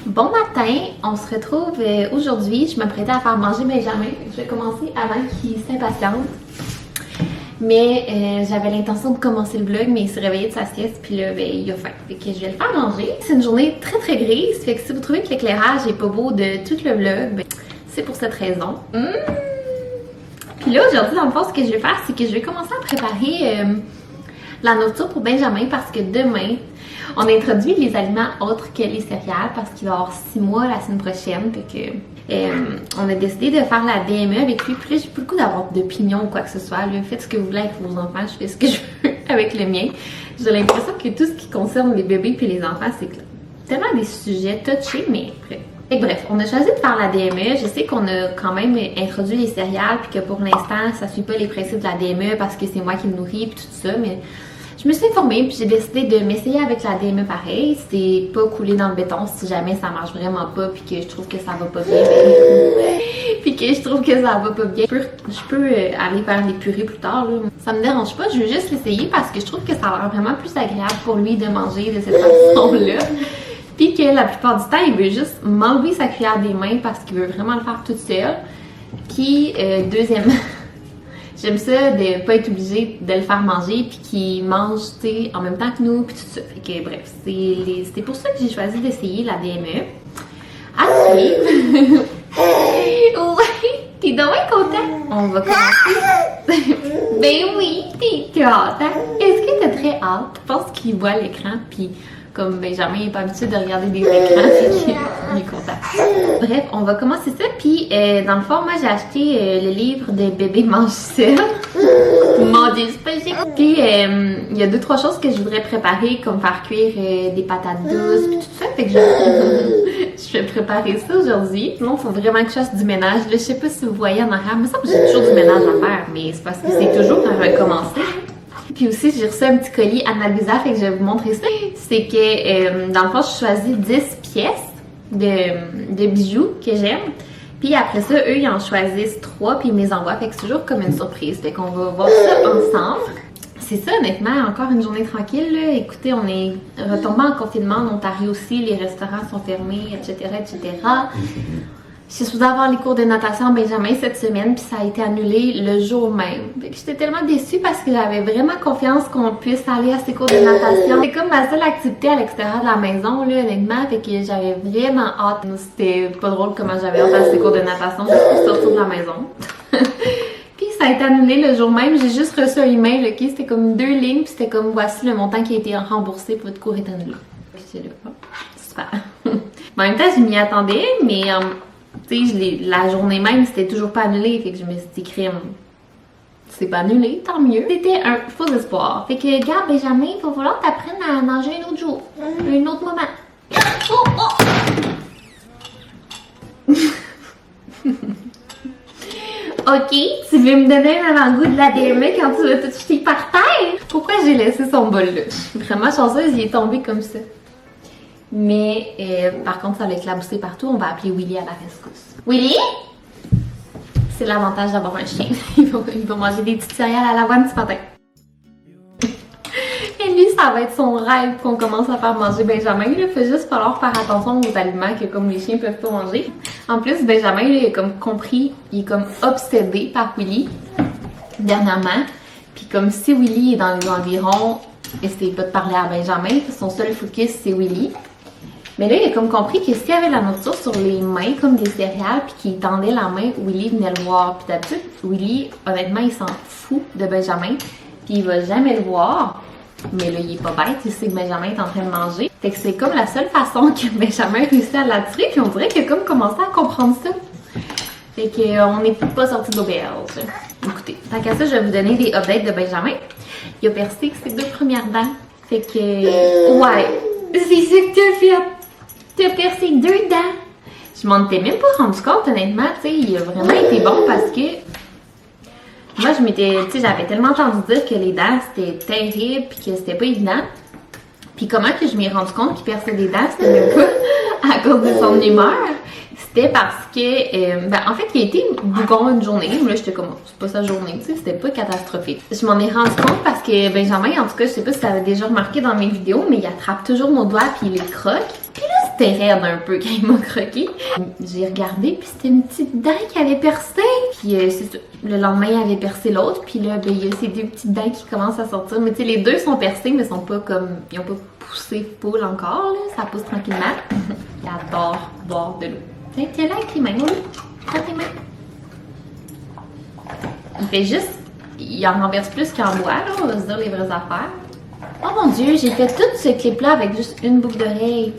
Bon matin, on se retrouve aujourd'hui. Je m'apprêtais à faire manger Benjamin. Je vais commencer avant qu'il s'impatiente. Mais j'avais l'intention de commencer le vlog, mais il s'est réveillé de sa sieste, puis là, ben, il a faim. Fait que je vais le faire manger. C'est une journée très très grise, fait que si vous trouvez que l'éclairage est pas beau de tout le vlog, ben, c'est pour cette raison. Puis là, aujourd'hui, dans le fond, ce que je vais faire, c'est que je vais commencer à préparer la nourriture pour Benjamin parce que demain, on introduit les aliments autres que les céréales parce qu'il va avoir 6 mois la semaine prochaine. Fait que on a décidé de faire la DME avec lui. Puis là, j'ai pas le goût d'avoir d'opinion ou quoi que ce soit. Là, faites ce que vous voulez avec vos enfants, je fais ce que je veux avec le mien. J'ai l'impression que tout ce qui concerne les bébés puis les enfants, c'est tellement des sujets touchés, mais bref, on a choisi de faire la DME. Je sais qu'on a quand même introduit les céréales puis que pour l'instant, ça suit pas les principes de la DME parce que c'est moi qui le nourris puis tout ça, mais je me suis informée puis j'ai décidé de m'essayer avec la DME pareil. C'est pas coulé dans le béton si jamais ça marche vraiment pas puis que je trouve que ça va pas bien. Puis que je trouve que ça va pas bien. Je peux aller vers les purées plus tard, là. Ça me dérange pas, je veux juste l'essayer parce que je trouve que ça a l'air vraiment plus agréable pour lui de manger de cette façon-là. Puis que la plupart du temps, il veut juste m'enlever sa cuillère des mains parce qu'il veut vraiment le faire toute seule. Puis, deuxièmement, j'aime ça de pas être obligée de le faire manger puis qu'il mange, tu sais, en même temps que nous puis tout ça. Fait que bref, c'est pour ça que j'ai choisi d'essayer la DME. À suivre. Ouais, t'es donc bien content. On va commencer. Ben oui, t'es hâte, hein? Est-ce que t'as très hâte? Je pense qu'il voit l'écran puis comme Benjamin n'est pas habitué de regarder des écrans, fait qu'il est content. Bref, on va commencer ça. Puis, dans le fond, moi, j'ai acheté le livre de Bébé mange seul. Mon Dieu, c'est pas chic. Puis, il y a 2-3 choses que je voudrais préparer, comme faire cuire des patates douces, puis tout ça. Fait que je vais préparer ça aujourd'hui. Sinon, il faut vraiment que je fasse du ménage. Là, je sais pas si vous voyez en arrière, mais ça, j'ai toujours du ménage à faire, mais c'est parce que c'est toujours à recommencer. Puis aussi, j'ai reçu un petit colis Annalisa, fait que je vais vous montrer ça. C'est que, dans le fond, je choisis 10 pièces de bijoux que j'aime. Puis après ça, eux, ils en choisissent 3 puis ils me les envoient. Fait que c'est toujours comme une surprise. Fait qu'on va voir ça ensemble. C'est ça, honnêtement, encore une journée tranquille, là. Écoutez, on est retombé en confinement en Ontario aussi. Les restaurants sont fermés, etc., etc. J'ai supposée avoir les cours de natation à Benjamin cette semaine, puis ça a été annulé le jour même. J'étais tellement déçue parce que j'avais vraiment confiance qu'on puisse aller à ces cours de natation. C'est comme ma seule activité à l'extérieur de la maison, là, honnêtement, fait que j'avais vraiment hâte. C'était pas drôle comment j'avais hâte à ces cours de natation, juste pour sortir de la maison. Puis ça a été annulé le jour même, j'ai juste reçu un email, ok, c'était comme 2 lignes, puis c'était comme voici le montant qui a été remboursé pour votre cours est annulé. Puis j'étais là, oh, super. En même temps, je m'y attendais, mais tu sais, la journée même, c'était toujours pas annulé. Fait que je me suis dit, crime, c'est pas annulé, tant mieux. C'était un faux espoir. Fait que, regarde, Benjamin, il va falloir t'apprendre à nager un autre jour. Un autre moment. Oh, oh! Ok, tu veux me donner un avant-goût de la DME quand tu vas tout jeter par terre? Pourquoi j'ai laissé son bol là? Je suis vraiment chanceuse, il est tombé comme ça. Mais par contre, ça l'a éclaboussé partout. On va appeler Willy à la rescousse. Willy? C'est l'avantage d'avoir un chien. Il va manger des petites céréales à l'avoine ce matin. Et lui, ça va être son rêve qu'on commence à faire manger Benjamin. Il faut juste falloir faire attention aux aliments que comme les chiens peuvent pas manger. En plus, Benjamin, il a comme compris, il est comme obsédé par Willy dernièrement. Puis comme si Willy est dans les environs, essayez pas de parler à Benjamin. Son seul focus, c'est Willy. Mais là, il a comme compris que s'il y avait la nourriture sur les mains, comme des céréales, puis qu'il tendait la main, Willy venait le voir. Puis d'habitude, Willy, honnêtement, il s'en fout de Benjamin, puis il va jamais le voir. Mais là, il est pas bête, il sait que Benjamin est en train de manger. Fait que c'est comme la seule façon que Benjamin réussit à l'attirer, puis on dirait qu'il a comme commencé à comprendre ça. Fait qu'on n'est pas sorti d'auberge. Écoutez, tant qu'à ça, je vais vous donner des updates de Benjamin. Il a percé ses 2 premières dents. Fait que, ouais, c'est ça que t'as fait. T'as percé 2 dents. Je m'en étais même pas rendu compte, honnêtement. Tu sais, il a vraiment été bon parce que moi, tu sais, j'avais tellement entendu dire que les dents, c'était terrible puis que c'était pas évident. Puis comment que je m'ai rendu compte qu'il perçait des dents, c'était même pas à cause de son humeur. C'était parce que, en fait, il a été bougon une journée. Là, j'étais comme, c'est pas sa journée, tu sais, c'était pas catastrophique. Je m'en ai rendu compte parce que Benjamin, en tout cas, je sais pas si tu avais déjà remarqué dans mes vidéos, mais il attrape toujours mon doigt puis il les croque. Puis là, c'était raide un peu quand il m'a croqué. J'ai regardé puis c'était une petite dent qui avait percé. Puis c'est ça. Le lendemain, il avait percé l'autre. Puis là, il y a ces deux petites dents qui commencent à sortir. Mais tu sais, les deux sont percés, mais sont pas comme, ils ont pas poussé full encore, là. Ça pousse tranquillement. Il adore boire de l'eau. Tiens là avec les mains, oui. Prends tes mains. Il fait juste, il en renverse plus qu'il en boit, là, on va se dire les vraies affaires. Oh mon Dieu, j'ai fait tout ce clip-là avec juste une boucle d'oreille.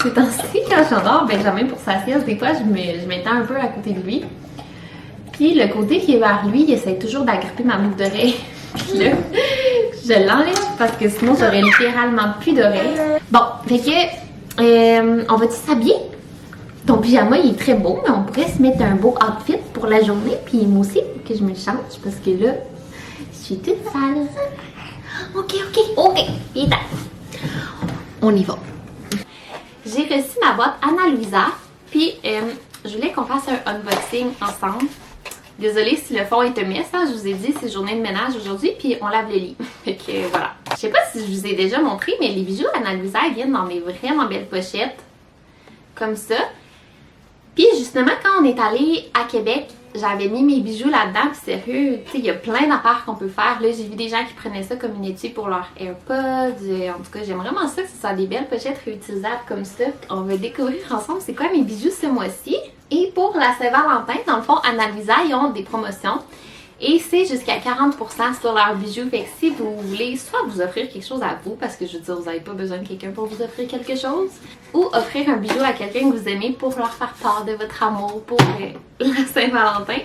C'est ainsi quand j'endors Benjamin pour sa sieste, des fois je m'étends un peu à côté de lui. Puis le côté qui est vers lui, il essaie toujours d'agripper ma boucle d'oreille. Puis là, je l'enlève parce que sinon j'aurais littéralement plus d'oreilles. Bon, fait que, on va-tu s'habiller? Ton pyjama, il est très beau, mais on pourrait se mettre un beau outfit pour la journée. Puis moi aussi, que je me change parce que là, je suis toute sale. Ok, il est temps. On y va. J'ai reçu ma boîte Ana Luisa, puis je voulais qu'on fasse un unboxing ensemble. Désolée si le fond est un mess, hein, je vous ai dit, c'est journée de ménage aujourd'hui, puis on lave le lit. Fait que voilà. Je sais pas si je vous ai déjà montré, mais les bijoux Ana Luisa viennent dans des vraiment belles pochettes, comme ça. Puis justement, quand on est allé à Québec, j'avais mis mes bijoux là-dedans, puis sérieux, tu sais, il y a plein d'affaires qu'on peut faire. Là, j'ai vu des gens qui prenaient ça comme une étui pour leurs AirPods. En tout cas, j'aime vraiment ça, que ce soit des belles pochettes réutilisables comme ça. On va découvrir ensemble c'est quoi mes bijoux ce mois-ci. Et pour la Saint-Valentin, dans le fond, Ana Luisa, ils ont des promotions. Et c'est jusqu'à 40% sur leurs bijoux. Fait que si vous voulez soit vous offrir quelque chose à vous, parce que je veux dire, vous n'avez pas besoin de quelqu'un pour vous offrir quelque chose, ou offrir un bijou à quelqu'un que vous aimez pour leur faire part de votre amour pour la Saint-Valentin,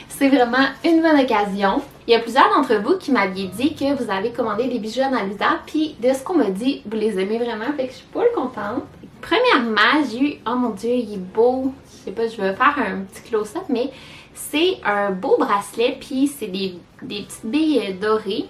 c'est vraiment une bonne occasion. Il y a plusieurs d'entre vous qui m'aviez dit que vous avez commandé des bijoux Ana Luisa, puis de ce qu'on m'a dit, vous les aimez vraiment, fait que je suis pas contente. Premièrement, j'ai eu, oh mon Dieu, il est beau, je sais pas, je vais faire un petit close-up, mais c'est un beau bracelet, puis c'est des petites billes dorées.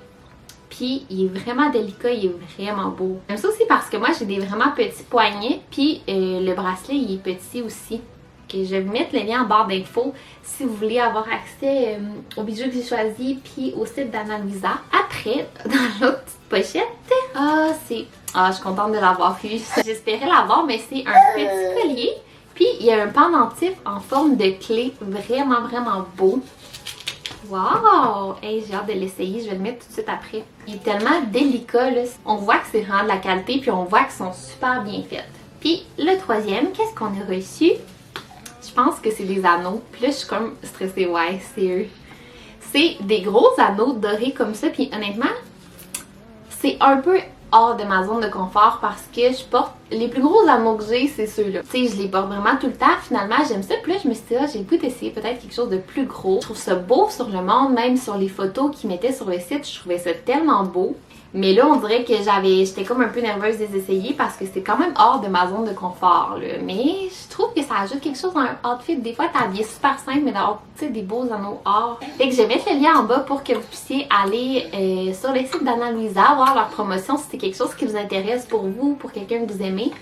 Puis il est vraiment délicat, il est vraiment beau. J'aime ça aussi parce que moi j'ai des vraiment petits poignets, puis le bracelet il est petit aussi. Okay, je vais vous mettre le lien en barre d'infos si vous voulez avoir accès aux bijoux que j'ai choisis, puis au site d'Ana Luisa. Après, dans l'autre petite pochette, je suis contente de l'avoir vu. J'espérais l'avoir, mais c'est un petit collier. Puis il y a un pendentif en forme de clé, vraiment vraiment beau. Wow! Hey, j'ai hâte de l'essayer, je vais le mettre tout de suite après. Il est tellement délicat, là. On voit que c'est vraiment de la qualité, puis on voit qu'ils sont super bien faites. Puis le troisième, qu'est-ce qu'on a reçu? Je pense que c'est des anneaux. Puis là, je suis comme stressée, ouais, c'est eux. C'est des gros anneaux dorés comme ça, puis honnêtement, c'est un peu hors de ma zone de confort parce que je porte les plus gros anneaux que j'ai, c'est ceux-là. Tu sais, je les porte vraiment tout le temps. Finalement, j'aime ça. Puis là, je me suis dit, j'ai le goût d'essayer peut-être quelque chose de plus gros. Je trouve ça beau sur le monde, même sur les photos qu'ils mettaient sur le site. Je trouvais ça tellement beau. Mais là, on dirait que j'étais comme un peu nerveuse de les essayer parce que c'est quand même hors de ma zone de confort, là. Mais je trouve que ça ajoute quelque chose dans un outfit. Des fois, t'es habillé super simple, mais d'avoir, tu sais, des beaux anneaux or. Fait que je vais mettre le lien en bas pour que vous puissiez aller sur le site d'Ana Luisa, voir leur promotion si c'est quelque chose qui vous intéresse pour vous, pour quelqu'un que vous aimez.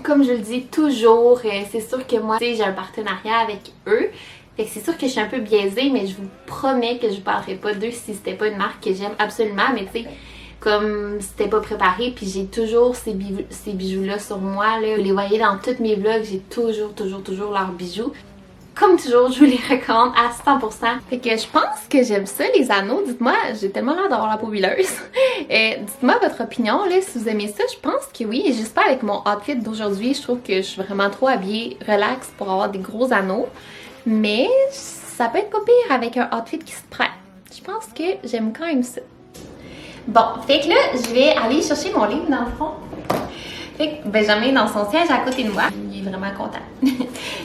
Comme je le dis toujours, c'est sûr que moi, tu sais, j'ai un partenariat avec eux. Fait que c'est sûr que je suis un peu biaisée, mais je vous promets que je ne parlerai pas d'eux si c'était pas une marque que j'aime absolument. Mais tu sais, comme c'était pas préparé, puis j'ai toujours ces bijoux-là sur moi, là. Vous les voyez dans tous mes vlogs, j'ai toujours leurs bijoux. Comme toujours, je vous les recommande à 100%. Fait que je pense que j'aime ça, les anneaux. Dites-moi, j'ai tellement l'air d'avoir la peau huileuse. Dites-moi votre opinion, là, si vous aimez ça. Je pense que oui, et juste pas avec mon outfit d'aujourd'hui. Je trouve que je suis vraiment trop habillée relax pour avoir des gros anneaux. Mais ça peut être pas pire avec un outfit qui se prête. Je pense que j'aime quand même ça. Bon, fait que là, je vais aller chercher mon livre dans le fond. Fait que Benjamin dans son siège à côté de moi. Il est vraiment content.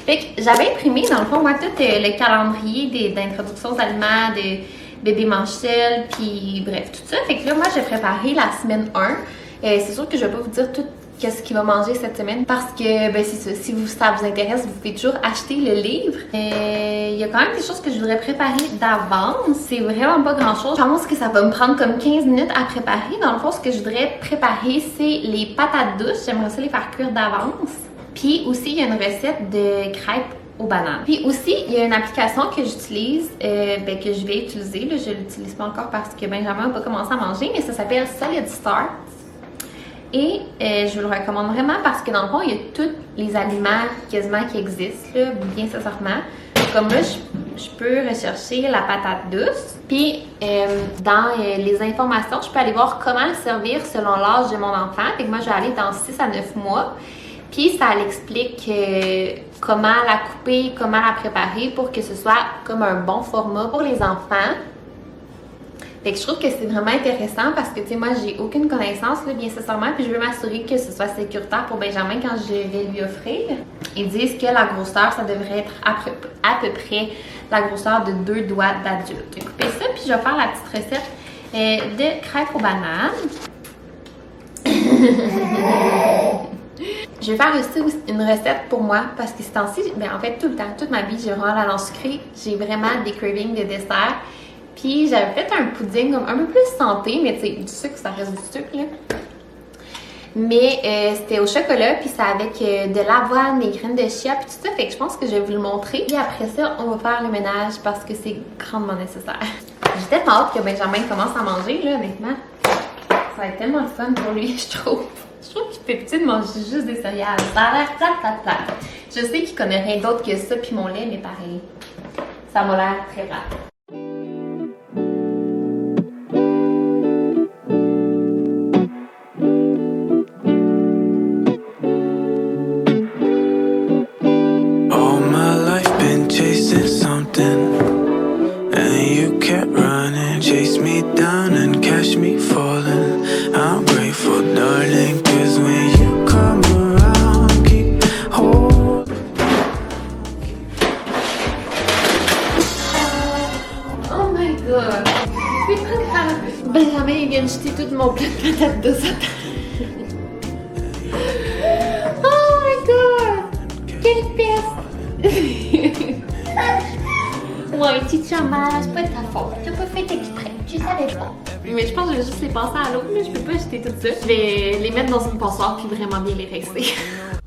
Fait que j'avais imprimé dans le fond, moi, tout le calendrier d'introduction aux aliments, de bébé mange-t-elle, puis bref, tout ça. Fait que là, moi, j'ai préparé la semaine 1. C'est sûr que je vais pas vous dire tout qu'est-ce qu'il va manger cette semaine parce que, ben c'est ça, si ça vous intéresse, vous pouvez toujours acheter le livre. Il y a quand même des choses que je voudrais préparer d'avance. C'est vraiment pas grand-chose. Je pense que ça va me prendre comme 15 minutes à préparer. Dans le fond, ce que je voudrais préparer, c'est les patates douces. J'aimerais ça les faire cuire d'avance. Puis aussi, il y a une recette de crêpes aux bananes. Puis aussi, il y a une application que j'utilise, que je vais utiliser. Là, je l'utilise pas encore parce que Benjamin n'a pas commencé à manger, mais ça s'appelle Solid Start. Et je vous le recommande vraiment parce que dans le fond, il y a tous les aliments quasiment qui existent, là, bien sincèrement. Comme là, je peux rechercher la patate douce. Puis, dans les informations, je peux aller voir comment le servir selon l'âge de mon enfant. Fait que moi, je vais aller dans 6 à 9 mois. Puis, ça l'explique comment la couper, comment la préparer pour que ce soit comme un bon format pour les enfants. Fait que je trouve que c'est vraiment intéressant parce que, tu sais, moi, j'ai aucune connaissance, là, bien sincèrement, puis je veux m'assurer que ce soit sécuritaire pour Benjamin quand je vais lui offrir. Ils disent que la grosseur, ça devrait être à peu près la grosseur de 2 doigts d'adulte. Je vais couper ça, puis je vais faire la petite recette de crêpes aux bananes. Je vais faire aussi une recette pour moi parce que c'est temps-ci, en fait, tout le temps, toute ma vie, j'ai vraiment la langue sucrée. J'ai vraiment des cravings de dessert. Puis j'avais fait un pudding un peu plus santé, mais tu sais, du sucre, ça reste du sucre, là. Mais c'était au chocolat, puis c'est avec de l'avoine, des graines de chia, puis tout ça. Fait que je pense que je vais vous le montrer. Puis après ça, on va faire le ménage parce que c'est grandement nécessaire. J'ai tellement hâte que Benjamin commence à manger, là, honnêtement. Ça va être tellement fun pour lui, je trouve. Je trouve qu'il fait petit de manger juste des céréales. Ça a l'air plate. Je sais qu'il connaît rien d'autre que ça, puis mon lait, mais pareil. Ça m'a l'air très plate. Benjamin, il vient de jeter tout mon plat de patates douces à terre. Oh my god! Quelle peste! Ouais, tu te mal, c'est pas de ta faute. T'as pas fait exprès, tu savais pas. Mais je pense que je vais juste les passer à l'eau, mais je peux pas jeter tout ça. Je vais les mettre dans une passoire puis vraiment bien les rincer.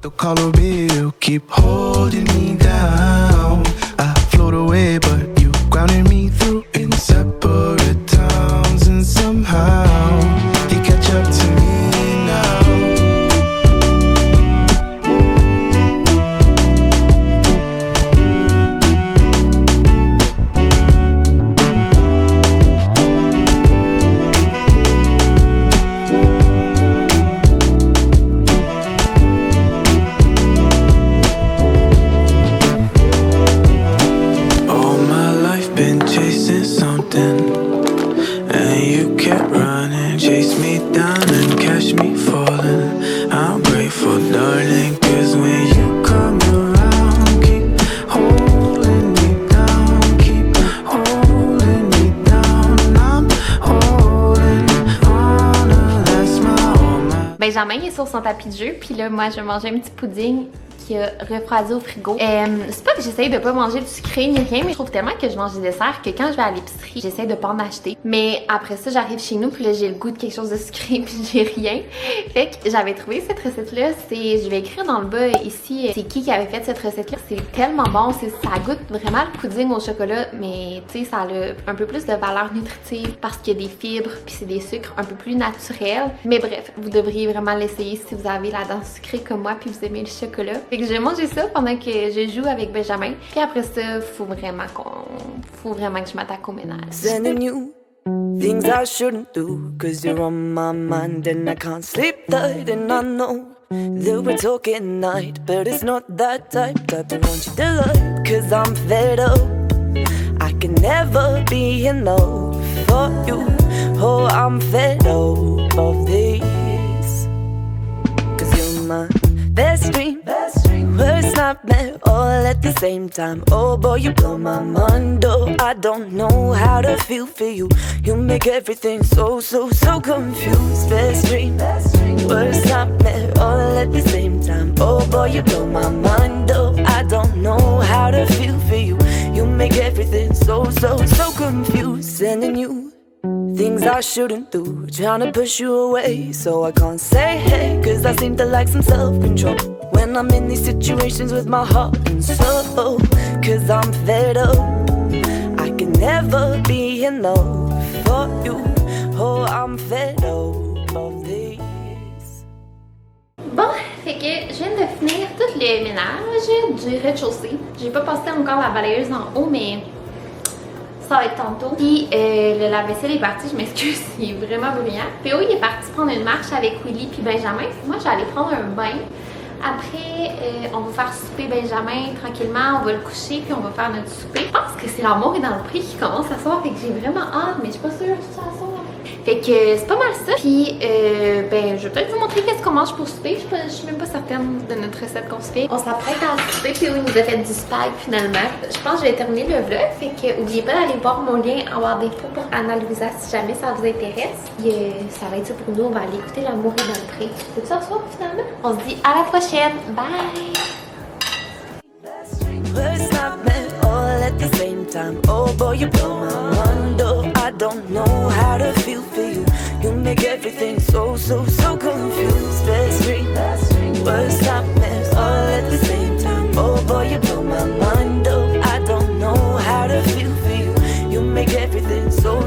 The color bill keep holding me down. I float away, but you grounded me through in separate towns, and somehow you catch up to me now. Benjamin est sur son tapis de jeu, puis là, moi, je vais manger un petit pudding qui a refroidi au frigo. C'est pas que j'essaye de pas manger du sucré ni rien, mais je trouve tellement que je mange des desserts que quand je vais à l'épicerie, j'essaye de pas en acheter. Mais après ça, j'arrive chez nous, puis là, j'ai le goût de quelque chose de sucré, puis j'ai rien. Fait que j'avais trouvé cette recette-là. Je vais écrire dans le bas ici, c'est qui avait fait cette recette-là. C'est tellement bon, ça goûte vraiment le pudding au chocolat, mais tu sais, ça a un peu plus de valeur nutritive parce qu'il y a des fibres, puis c'est des sucres un peu plus naturels. Mais bref, vous devriez vraiment l'essayer si vous avez la dent sucrée comme moi, puis vous aimez le chocolat. Fait que je vais manger ça pendant que je joue avec Benjamin. Puis après ça, faut vraiment que je m'attaque au ménage. Sending you things I shouldn't do, 'cause you're on my mind and I can't sleep tight, and I know that we're talking night, but it's not that type I want you to like, 'cause I'm fed up. I can never be enough for you. Oh, I'm fed up of this, 'cause you're my best dream, worst nightmare, all at the same time. Oh boy, you blow my mind. Oh, I don't know how to feel for you. You make everything so confused. Best dream, worst nightmare, all at the same time. Oh boy, you blow my mind. Oh, I don't know how to feel for you. You make everything so confused. Sending you things I shouldn't do, trying to push you away, so I can't say hey, 'cause I seem to lack some self-control. When when I'm in these situations with my heart and soul. Cause I'm fed up, I can never be enough for you. Oh, I'm fed up of this. Bon, fait que je viens de finir tout le ménage du rez-de-chaussée. J'ai pas passé encore la balayeuse en haut, mais ça va être tantôt. Puis le lave-vaisselle est parti, je m'excuse, il est vraiment bruyant. P.O. il est parti prendre une marche avec Willy puis Benjamin. Moi, j'allais prendre un bain. Après, on va faire souper Benjamin tranquillement, on va le coucher puis on va faire notre souper. Je pense que c'est l'amour est dans le prix qui commence à soir, fait que j'ai vraiment hâte, mais je suis pas sûre que ça soir. Fait que c'est pas mal ça. Puis, ben, je vais peut-être vous montrer qu'est-ce qu'on mange pour souper. Je suis même pas certaine de notre recette qu'on se fait. On s'apprête à souper, puis oui, il nous a fait du spag finalement. Je pense que je vais terminer le vlog. Fait que, oubliez pas d'aller voir mon lien en barre d'infos pour Anna Louisa si jamais ça vous intéresse. Puis, ça va être ça pour nous. On va aller écouter l'amour est dans le pré. C'est ça ce soir finalement. On se dit à la prochaine. Bye! Let's not meant all at the same time. Oh boy, you blow my mind up. I don't know how to feel for you. You make everything so confused. Let's ring, words not meant all at the same time. Oh boy, you blow my mind up. I don't know how to feel for you. You make everything so